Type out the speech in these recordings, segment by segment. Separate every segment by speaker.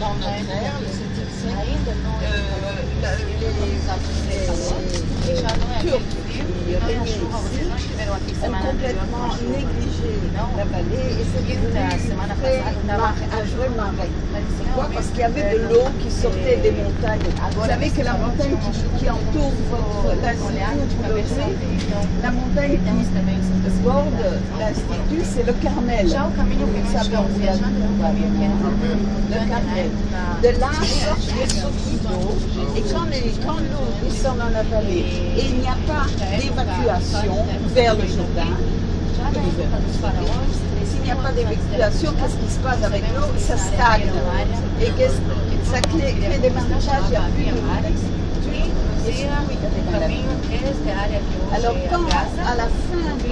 Speaker 1: dans notre ère, le 7e siècle, les Turcs qui régnaient ici ont complètement négligé la vallée et c'est devenu un vrai marais. Pourquoi? Parce qu'il y avait de l'eau qui sortait des montagnes. Vous savez que la montagne qui entoure l'institut, la montagne qui borde l'institut, c'est le Carmel. Vous savez, on vient le Carmel. De là sortent les sources d'eau et quand l'eau descend dans la vallée et il n'y a pas d'évacuation vers le Jourdain, s'il n'y a pas d'évacuation, qu'est-ce qui se passe avec l'eau? Ça stagne. Et ça crée des marécages, il n'y a plus de alors quand à la fin du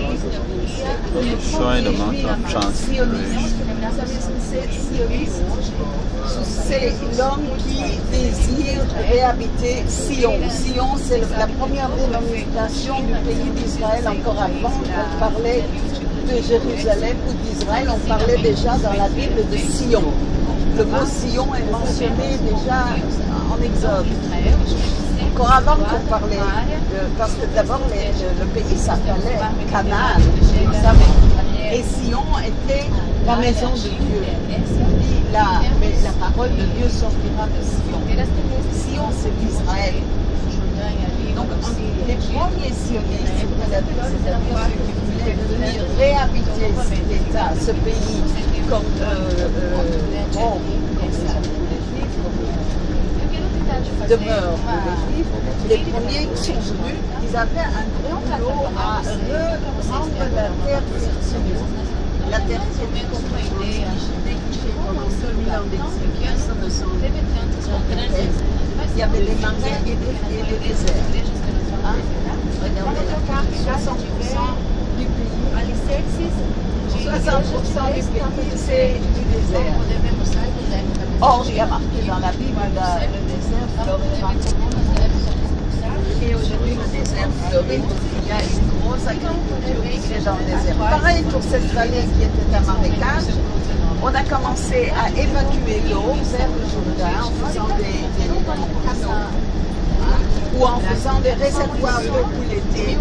Speaker 1: c'est l'homme qui désire réhabiter Sion. Sion, c'est la première dénomination du pays d'Israël. Encore avant, on parlait de Jérusalem ou d'Israël, on parlait déjà dans la Bible de Sion. Le mot Sion est mentionné déjà en Exode. Encore avant qu'on parlait, parce que d'abord le pays s'appelait Canaan, et Sion était la maison de Dieu. Mais la parole de Dieu sortira de Sion. Sion, c'est d'Israël. Donc les premiers sionistes, c'est-à-dire ceux qui voulaient venir réhabiter cet État, ce pays, comme demeure pour les Juifs, les premiers qui sont venus, ils avaient un gros boulot à rendre la terre fertile. La terre fertile négligée pendant 2000 ans d'exil, il y avait des marais et des déserts. Regardez la carte, 60% du pays. 60% du pays, c'est du désert. Or, il y a marqué dans la Bible le désert fleurira. Et aujourd'hui, le désert fleurit. Il y a une grosse agriculture qui est dans le désert. Pareil pour cette vallée qui était un marécage. On a commencé à évacuer l'eau vers le Jourdain en faisant des canaux ou en faisant des réservoirs d'eau tout l'été.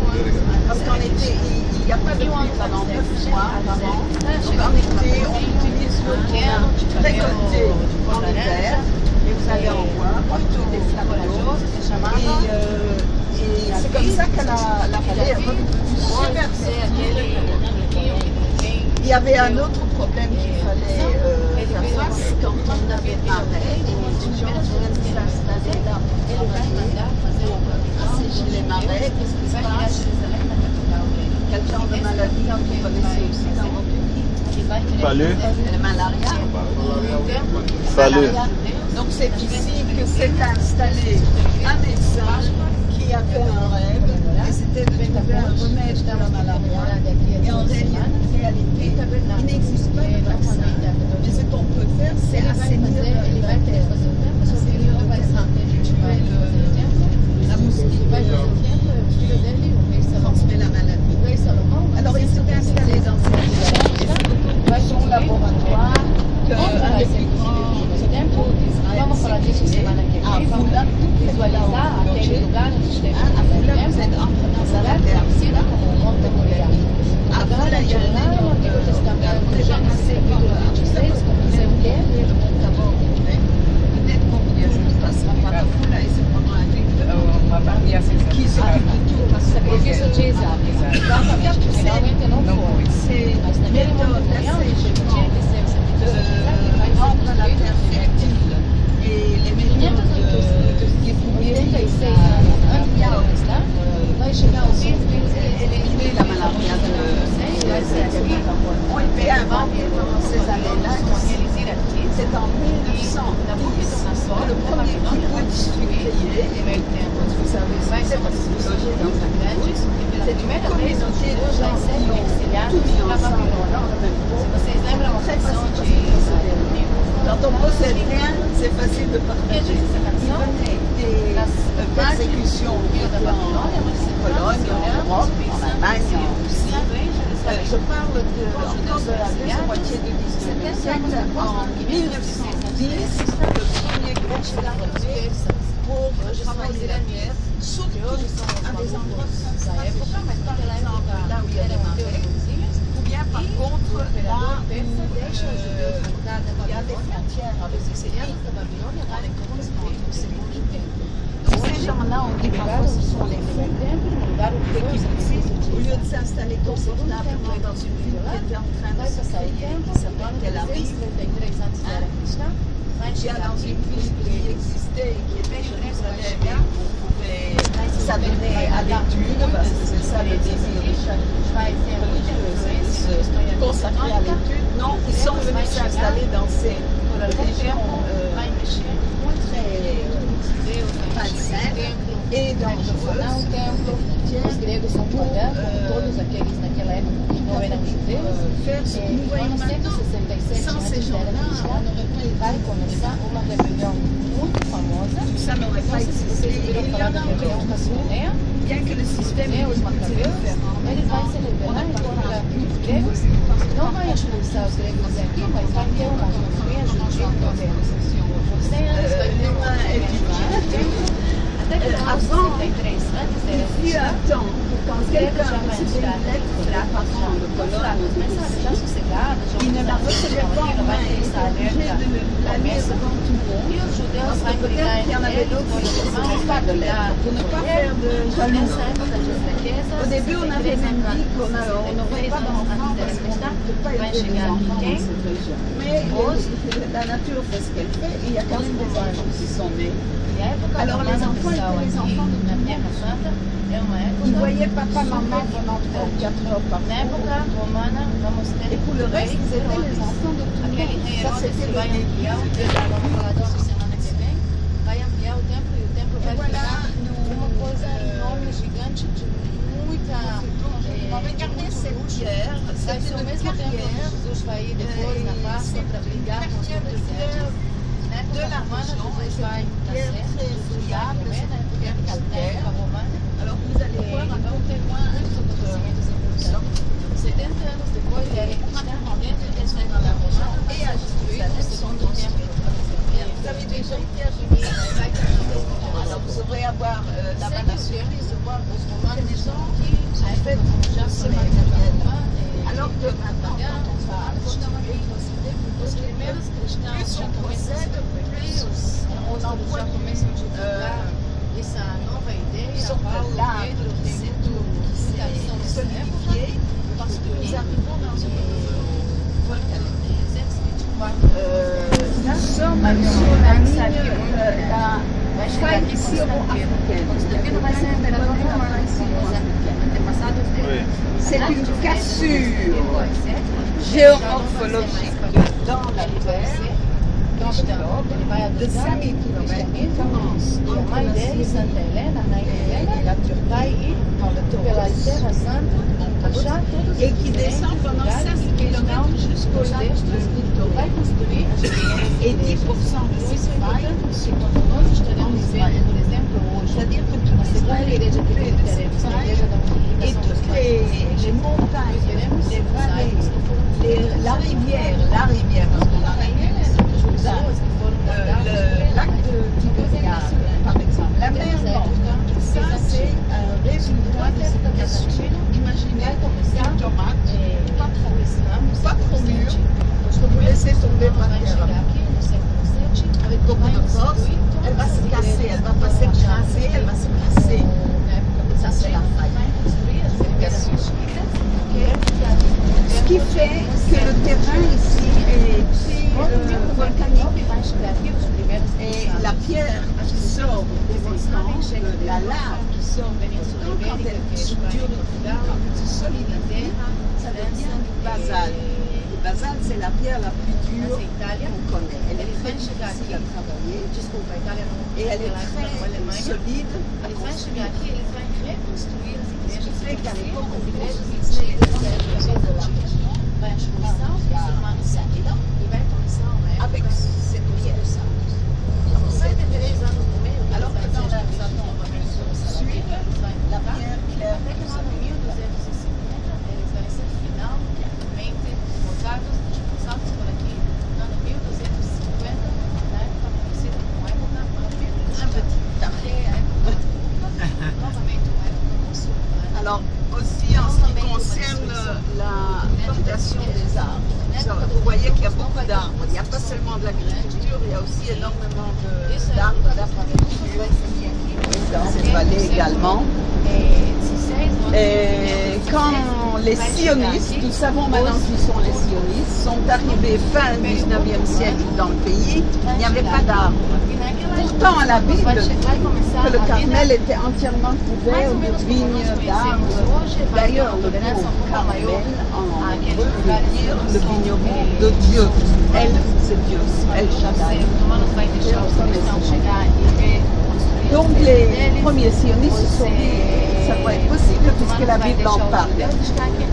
Speaker 1: Parce qu'en été, il n'y a pas de pluie pendant 9 mois avant. Donc en été, on utilise l'eau pour récolter en hiver. Et vous allez en voir, plutôt des flaques d'eau. Et c'est comme ça que la vallée est redevenue super fertile. Il y avait un autre problème qu'il fallait faire face quand on avait marais et les gens veulent s'installer là pour assécher les marais. Qu'est-ce qui se passe? Quel genre de maladie vous connaissez aussi dans votre pays?
Speaker 2: Fallu.
Speaker 1: Le malaria.
Speaker 2: Fallu.
Speaker 1: Donc c'est ici que s'est installé un médecin qui a fait un rêve et c'était de trouver un remède pour la malaria. Et en réalité, il n'existe pas de vaccin. Mais ce qu'on peut faire, c'est assainir les bactéries. Assainir le vaccin. La moustique transmet la maladie. Alors il s'est installé dans son laboratoire qu'un des plus grands d'Israël, à Foula, vous êtes en train de la terre. Avant la journée, on est jamais assez peut-être qu'on ne passera pas à Foula et c'est pendant un truc qui s'occupe de tout. Parce que c'est une méthode assez de rendre la terre fertile et les méthodes de ce qui est fouillé, éliminer la malaria ont été inventés pendant ces années-là. C'est en 1910 que le premier kibbutz fut créé. Vous savez, c'est parce que vous logez dans un kibbutz. C'est une communauté de gens qui ont tout mis ensemble dans le même groupe. Très facile de procéder. Quand on ne possède rien, c'est facile de partager. Il venait des persécutions en Pologne, en Europe, en Allemagne, en Russie. Je parle encore de la deuxième moitié du XIXe siècle. En 1910,
Speaker 3: chegar para os persas. Hoje são os iranianos, que hoje são os malucos da época, mas naquela época eram teus
Speaker 1: ou bien par contre,
Speaker 3: o imperador persa deixa os judeus voltar da
Speaker 1: il y a des
Speaker 3: Babilônia,
Speaker 1: frontières avec
Speaker 3: os
Speaker 1: ces
Speaker 3: sicilianos da Babilônia vão construir o segundo templo.
Speaker 1: Ces gens-là ont dit parfois ce sont les fous. Au lieu de s'installer confortablement dans une ville qui était en train de se créer, qui s'appelle Tel Aviv, il y a dans une ville qui existait, qui était Jérusalem, où on pouvait s'adonner à l'étude, parce que c'est ça le désir de chaque religieuse, se consacrer à l'étude. Non, ils sont venus s'installer dans ces régions très malsaines et dangereuses.
Speaker 3: Os gregos são pagãos, todos aqueles naquela época que não eram judeus. No ano 167 antes da era cristã, vai começar uma rebelião muito famosa. Não sei se vocês ouviram falar da rebelião Cassioneia. Os macabeus, ele vai se rebelar contra os gregos. Não vai expulsar os gregos daqui, mas vai ter uma autonomia judia deles. Por 100 anos vai ter uma autonomia. Até que no ano 63, antes da era cristã, os gregos já vão entrar fracos, mas sabe, já sossegados, já não vai ter essa alerta começa. E os judeus vão brigar entre eles, vão brigar nessa época de fraqueza.
Speaker 1: Au début, on avait même dit qu'on n'aurait pas d'enfants parce qu'on ne peut pas élever des enfants dans cette région. Mais la nature fait ce qu'elle fait et il y a quand même des enfants qui sont nés. Alors les enfants étaient les enfants de tout le monde. Ils voyaient papa, maman pendant 3 ou 4 heures par jour. Et pour le reste, ils étaient les enfants de tout le monde. Ça, c'était le début.
Speaker 3: Vai ampliar o templo e o templo vai virar uma coisa enorme, gigante, de muita vai ser o mesmo tempo que Jesus vai ir depois na Páscoa para brigar com os adolescentes. Na época romana, Jesus vai nascer, Jesus vai morrer na época romana. E vão ter muitos acontecimentos importantes. 70 anos depois, a era cristã dentro desse tempo romano e a destruir o segundo templo.
Speaker 1: Vous avez déjà été à alors vous aurez à voir là-bas la surprise de voir des gens qui en fait se matériel. Alors que maintenant, quand on va construire,
Speaker 3: os primeiros cristãos já começam a divulgar essa nova ideia. Paulo, Pedro, tem muita lição dessa época.
Speaker 1: parce que nous arrivons dans une volcanique.
Speaker 3: 224.
Speaker 1: Nous sommes sur la ligne
Speaker 3: vai chegar aqui Constantino. Constantino vai ser imperador romano antepassados dele.
Speaker 1: C'est une cassure géomorphologique dans la Terre. De 5000 km commence
Speaker 3: e a mãe dele, Santa Helena, vai ir pela Terra Santa, achar todos
Speaker 1: et qui descend pendant 5 km jusqu'au lac de
Speaker 3: vai construir
Speaker 1: et 10% de Israël,
Speaker 3: nós estaremos vendo, por exemplo, hoje,
Speaker 1: c'est-à-dire que toute
Speaker 3: a segunda igreja que teremos, a igreja da
Speaker 1: et
Speaker 3: multiplicação dos
Speaker 1: toutes
Speaker 3: pães,
Speaker 1: les montagnes,
Speaker 3: teremos
Speaker 1: les vallées,
Speaker 3: mosaicos que foram
Speaker 1: la rivière, parce que la rivière,
Speaker 3: pessoas que foram
Speaker 1: le lac de Tibériade, par exemple, la mer Morte, ça c'est un résultat de cette cassure. Imaginez une tomate, pas trop mûre, parce que vous laissez tomber par terre avec beaucoup de force, elle va se casser, elle va pas s'écraser, elle va se casser. Ça c'est la faille, c'est une cassure. Ce qui fait que le terrain ici est très volcanique et la pierre qui sort des volcans, la lave qui sort des volcans, quand elle dure quand elle se solidifie, ça devient du basalte. Le basalte, c'est la pierre la plus dure qu'on connaît. Elle est très difficile à travailler et elle est très solide.
Speaker 3: Eles vão chegar aqui, eles vão reconstruir as igrejas.
Speaker 1: Très carré.
Speaker 3: As igrejas vai a expulsão dos muçulmanos e vai começar uma época
Speaker 1: avec cette pierre.
Speaker 3: 103 anos no meio,
Speaker 1: Alors que dans la
Speaker 3: suite,
Speaker 1: la pierre claire,
Speaker 3: até que no ano 1250 eles vão ser finalmente voltados, expulsados por aqui. No ano 1250, na época conhecida como época
Speaker 1: de l'agriculture, il y a aussi énormément d'arbres d'agriculture dans cette vallée également. Et quand les sionistes, nous savons maintenant qui sont les sionistes, sont arrivés fin 19e siècle dans le pays, il n'y avait pas d'arbres. Pourtant, à la Bible, que le Carmel était entièrement couvert de vignes, d'arbres. D'ailleurs, le mot Carmel en hébreu veut dire le vigneron de Dieu. El, c'est Dieu, El Shaddai. Donc les premiers sionistes se sont dit, ça doit être possible puisque la Bible en parle.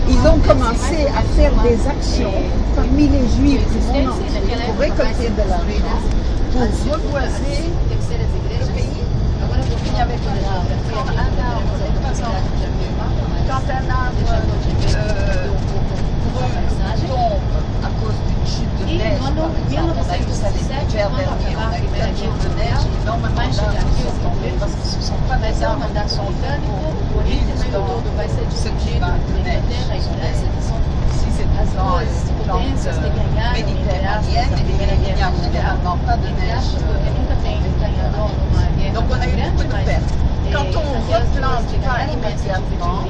Speaker 1: Ils ont commencé à faire des actions parmi les Juifs du monde entier pour récolter de l'argent, pour reboiser le pays. Il n'y avait pas d'arbre. Quand un arbre tombe à cause d'une chute de neige, par exemple, on a vu ça l'hiver dernier, on a eu la chute de neige, énormément d'arbres sont tombés parce que ce ne sont pas des arbres qui sont faits pour vivre dans ce climat de neige. Si c'est une plante méditerranéenne, et il n'y a généralement pas de neige. Donc on a eu beaucoup de pertes. Quand on replante pas immédiatement,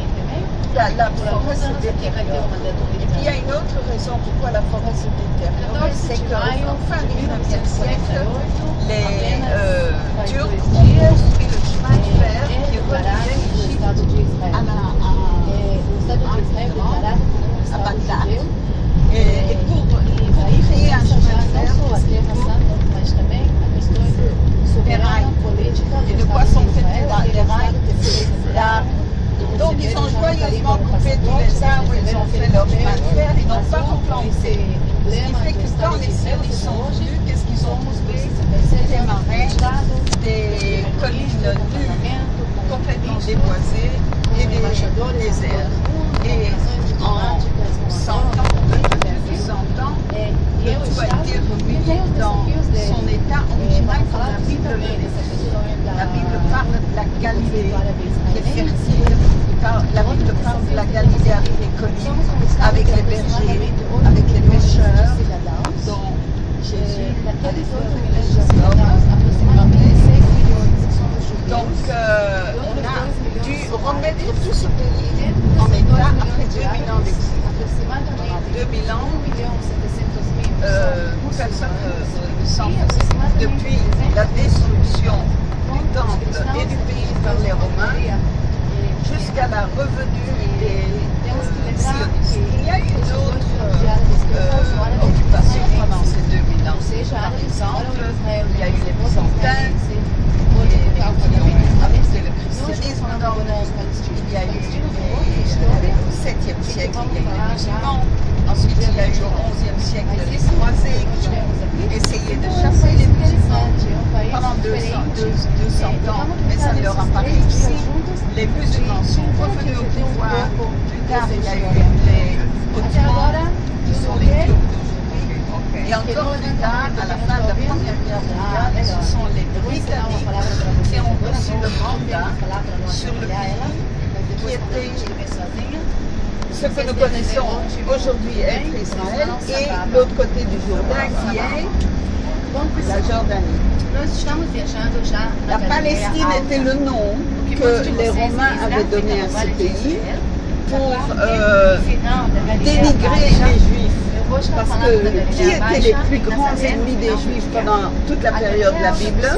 Speaker 1: la forêt se détériore. Et puis il y a une autre raison pourquoi la forêt se détériore, c'est qu'en fin du XIXe siècle, les Turcs ont construit le chemin de fer qui reliait l'Égypte à Bagdad. Et pour créer un chemin de fer, des rails. Et de quoi sont faits les rails? Donc ils ont joyeusement coupé tous les arbres, ils ont fait leur chemin de fer, ils n'ont pas replanté. Ce qui fait que quand les sionistes sont venus, qu'est-ce qu'ils ont trouvé? Des marais, des collines nues, complètement déboisées et des déserts. Et en 100 ans, depuis 200 ans, le tout a été remis dans son état original comme la Bible le décrit. La Bible parle de la Galilée qui est fertile. La Bible parle de la Galilée avec les collines, avec les bergers, avec les pêcheurs, dont Jésus allait faire les Donc, on a dû remettre tout ce pays en état après 2000 ans d'exil. 2000 ans, personne ne s'en depuis la destruction du temple et du pays par les Romains jusqu'à la revenue des sionistes. Il y a eu d'autres occupations pendant ces 2000 ans. Par exemple, il y a eu les Byzantins qui ont apporté le christianisme dans le monde. Il y a eu au 7e siècle, il y a eu les musulmans. Ensuite, il y a eu au 11e siècle les croisés qui ont essayé de chasser les musulmans pendant 200 ans, mais ça ne leur a pas réussi. Les musulmans sont revenus au pouvoir. Plus tard, il y a eu les Ottomans, qui sont les Turcs d'aujourd'hui. Et encore plus tard, à la fin de la Première Guerre mondiale, ce sont les Britanniques qui ont reçu le mandat sur le pays qui était ce que nous connaissons aujourd'hui être Israël et l'autre côté du Jourdain qui est la Jordanie. La Palestine était le nom que les Romains avaient donné à ce pays pour dénigrer les Juifs. Parce que qui étaient les plus grands ennemis des Juifs pendant toute la période de la Bible?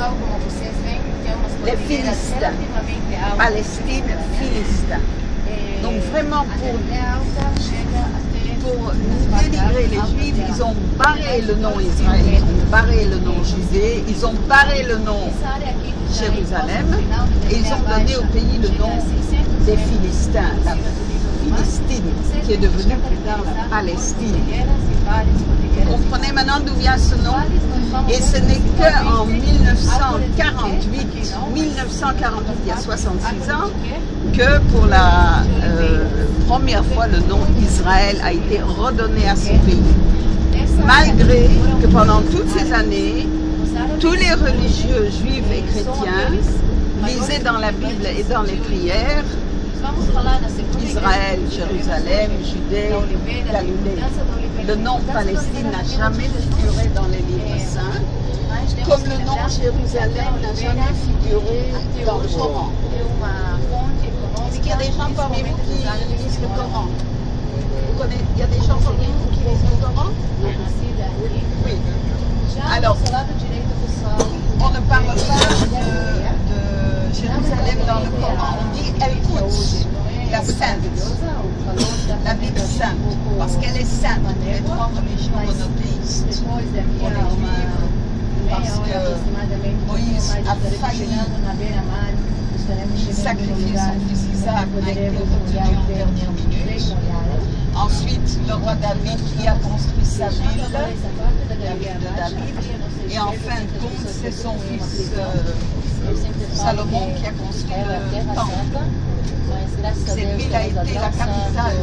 Speaker 1: Les Philistins. Palestine, Philistins. Donc vraiment pour dénigrer les Juifs, ils ont barré le nom Israël, ils ont barré le nom Judée, ils ont barré le nom Jérusalem et ils ont donné au pays le nom des Philistins, la Philistine, qui est devenue plus tard la Palestine. Vous comprenez maintenant d'où vient ce nom? Et ce n'est qu'en 1948, il y a 66 ans, que pour la première fois le nom Israël a été redonné à ce pays. Malgré que pendant toutes ces années, tous les religieux juifs et chrétiens lisaient dans la Bible et dans les prières Israël, Jérusalem, Judée, Galilée. Le nom Palestine n'a jamais figuré dans les livres saints. Jérusalem n'a jamais figuré dans le Coran. Est-ce qu'il y a des gens parmi vous qui lisent le Coran? Il y a des gens parmi vous qui lisent le Coran? Oui. Alors, on ne parle pas de Jérusalem dans le Coran. On dit El-Quds, la sainte, la Bible sainte, parce qu'elle est sainte. Les trois religions monothéistes, pour les juifs, parce que Moïse a failli sacrifier son fils Isaac, a été retenu en dernière minute. Ensuite, le roi David qui a construit sa ville, la ville de David. Et en fin de compte, c'est son fils Salomon qui a construit le temple. Cette ville a été la capitale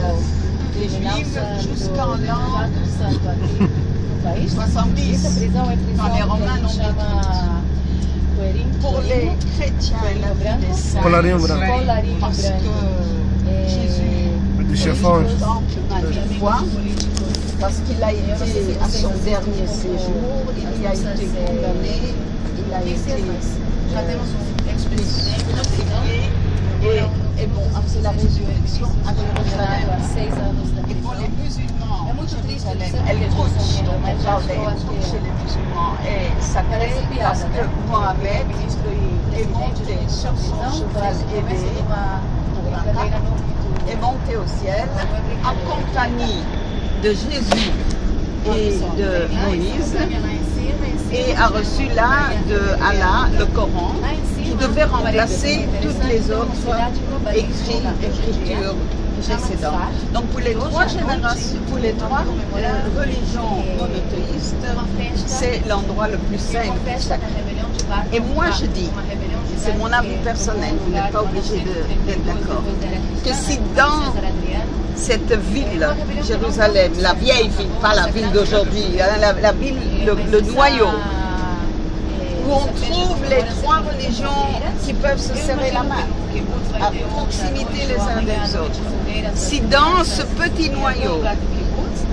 Speaker 1: des Juifs jusqu'en l'an 70, quand les Romains l'ont détruite. Pour les chrétiens, la ville est sainte, parce que Jésus parce qu'il a été à son dernier séjour, il a été condamné, il a été et bon, c'est la résurrection à Jérusalem. Et pour les musulmans, El-Quds, dont on parlait chez les musulmans, est sacré parce que Mohamed est monté sur son cheval ailé pour la Pâque, est monté au ciel en compagnie de Jésus et de Moïse et a reçu là de Allah le Coran qui devait remplacer toutes les autres écritures précédentes. Donc pour les trois générations, pour les trois religions monothéistes, c'est l'endroit le plus saint et le plus sacré. Et moi je dis, c'est mon avis personnel, vous n'êtes pas obligé d'être d'accord, que si dans cette ville, Jérusalem, la vieille ville, pas la ville d'aujourd'hui, la ville, le noyau, où on trouve les trois religions qui peuvent se serrer la main, à proximité les uns des autres. Si dans ce petit noyau,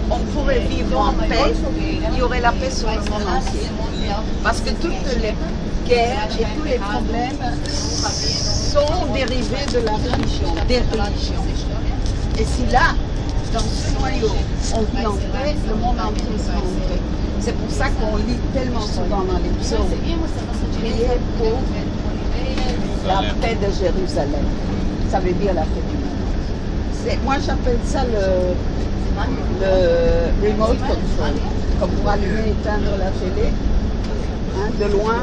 Speaker 1: on pourrait vivre en paix, il y aurait la paix sur le monde entier. Parce que toutes les guerres et tous les problèmes sont dérivés de la religion, des religions. Et si là, dans ce noyau, on vit en paix, le monde entier sera en paix. C'est pour ça qu'on lit tellement souvent dans les psaumes, priez pour la paix de Jérusalem. Ça veut dire la paix du monde. Moi j'appelle ça le remote control, comme pour allumer et éteindre la télé, hein, de loin.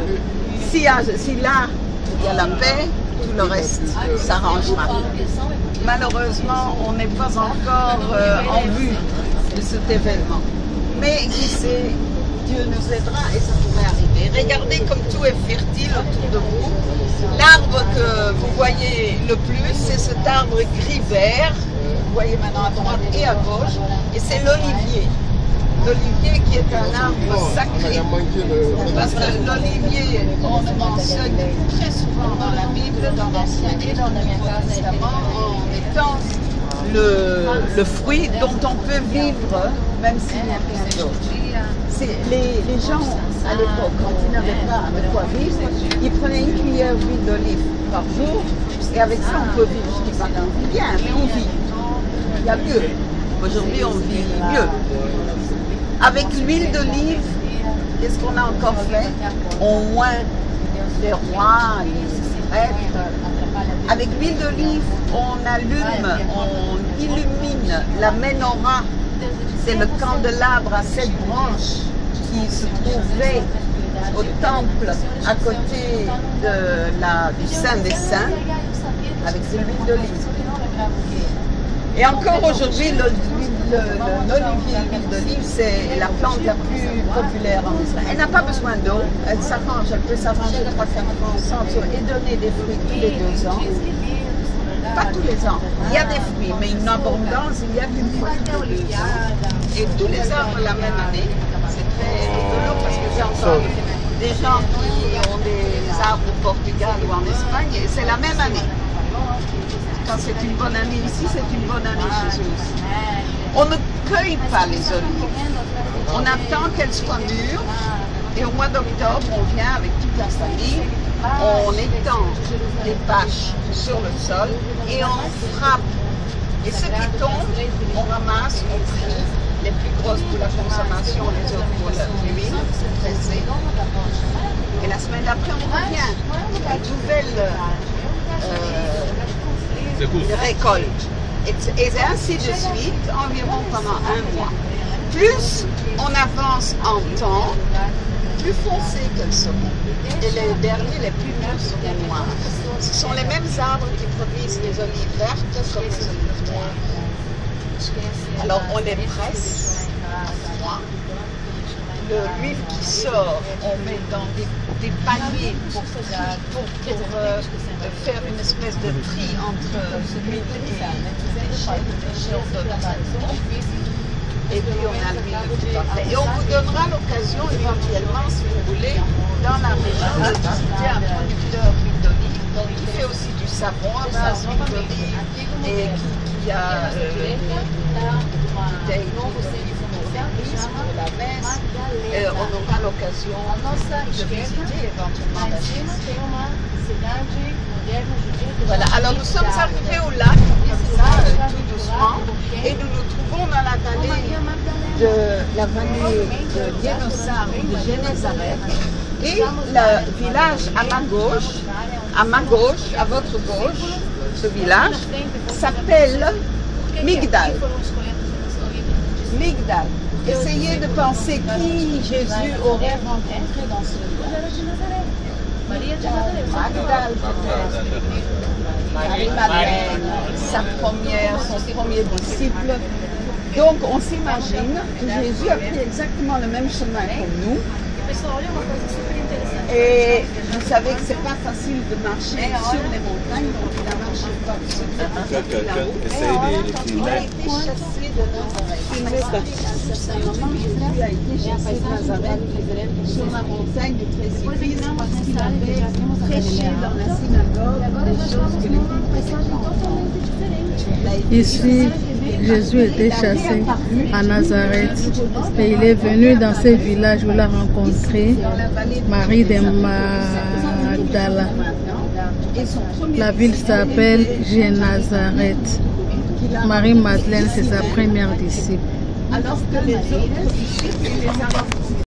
Speaker 1: Si là, il y a la paix, tout le reste s'arrangera. Malheureusement, on n'est pas encore en vue de cet événement. Mais qui sait, Dieu nous aidera et ça pourrait arriver. Regardez comme tout est fertile autour de vous. L'arbre que vous voyez le plus, c'est cet arbre gris-vert. Vous voyez maintenant à droite et à gauche. Et c'est l'olivier. L'olivier qui est un arbre sacré. Parce que l'olivier, on le mentionne très souvent dans la Bible, dans l'Ancien et dans le Nouveau Testament, en étant le fruit dont on peut vivre, même s'il n'y a rien d'autre. Les gens, à l'époque, quand ils n'avaient pas de quoi vivre, ils prenaient une cuillère d'huile d'olive par jour, et avec ça, on peut vivre. Je dis pas qu'on vit bien, mais on vit. Il y a mieux. Aujourd'hui, on vit mieux. Avec l'huile d'olive, qu'est-ce qu'on a encore fait? On oint les rois, les prêtres. Avec l'huile d'olive, on allume, on illumine la menorah. C'est le candélabre à 7 branches qui se trouvait au temple à côté du Saint des Saints, avec de l'huile d'olive. Et encore aujourd'hui, l'olivier, l'huile d'olive, c'est la plante la plus populaire en Israël. Elle n'a pas besoin d'eau, elle s'arrange, elle peut s'arranger 3-4 ans sans et donner des fruits tous les 2 ans. Pas tous les ans. Il y a des fruits, mais une abondance, il y a qu'une fois tous les 2 ans. Et tous les arbres la même année. C'est très rigolo parce que j'entends des gens qui ont des arbres au Portugal ou en Espagne et c'est la même année. Quand c'est une bonne année ici, c'est une bonne année chez eux aussi. On ne cueille pas les olives. On attend qu'elles soient mûres Et au mois d'octobre, on vient avec toute la famille, on étend les bâches sur le sol et on frappe. Et ce qui tombe, on ramasse, on trie les plus grosses pour la consommation, les autres pour l'huile pressée. Et la semaine d'après, on revient à une nouvelle récolte. Et ainsi de suite, environ pendant un mois. Plus on avance en temps, plus foncées qu'elles seront. Et les derniers, les plus mûrs, seront noirs. Ce sont les mêmes arbres qui produisent les olives vertes comme les olives noires. Alors on les presse, l'huile qui sort, on met dans des paniers pour faire une espèce de tri entre l'huile et les déchets et puis on a l'huile de tout à fait. Et on vous donnera l'occasion éventuellement, si vous voulez, dans la région, de visiter un producteur d'huile d'olive qui fait aussi du savon à base d'huile d'olive et qui a des bouteilles pour l'église, pour la messe. On aura l'occasion de visiter éventuellement la chaise. Voilà, alors nous sommes arrivés au lac, comme ça, tout doucement, et nous nous trouvons dans la vallée de Génézareth. Et le village à ma gauche, à votre gauche, ce village s'appelle Migdal. Migdal. Essayez de penser qui Jésus aurait rencontré dans ce village. Magdal, Marie-Madeleine, son premier disciple. Donc on s'imagine que Jésus a pris exactement le même chemin que nous. Et vous savez que c'est pas facile de marcher sur les montagnes, donc il a marché par dessus. Il a été chassé de Nazareth. Sa maman Jésus a été chassé de Nazareth sur la montagne du précipice parce qu'il avait prêché dans la synagogue des choses que les filles.
Speaker 4: Ici, Jésus était chassé à Nazareth et il est venu dans ce village où il a rencontré Marie de Magdala. La ville s'appelle Génézareth. Marie-Madeleine, c'est sa première disciple.
Speaker 1: Alors que les autres disciples,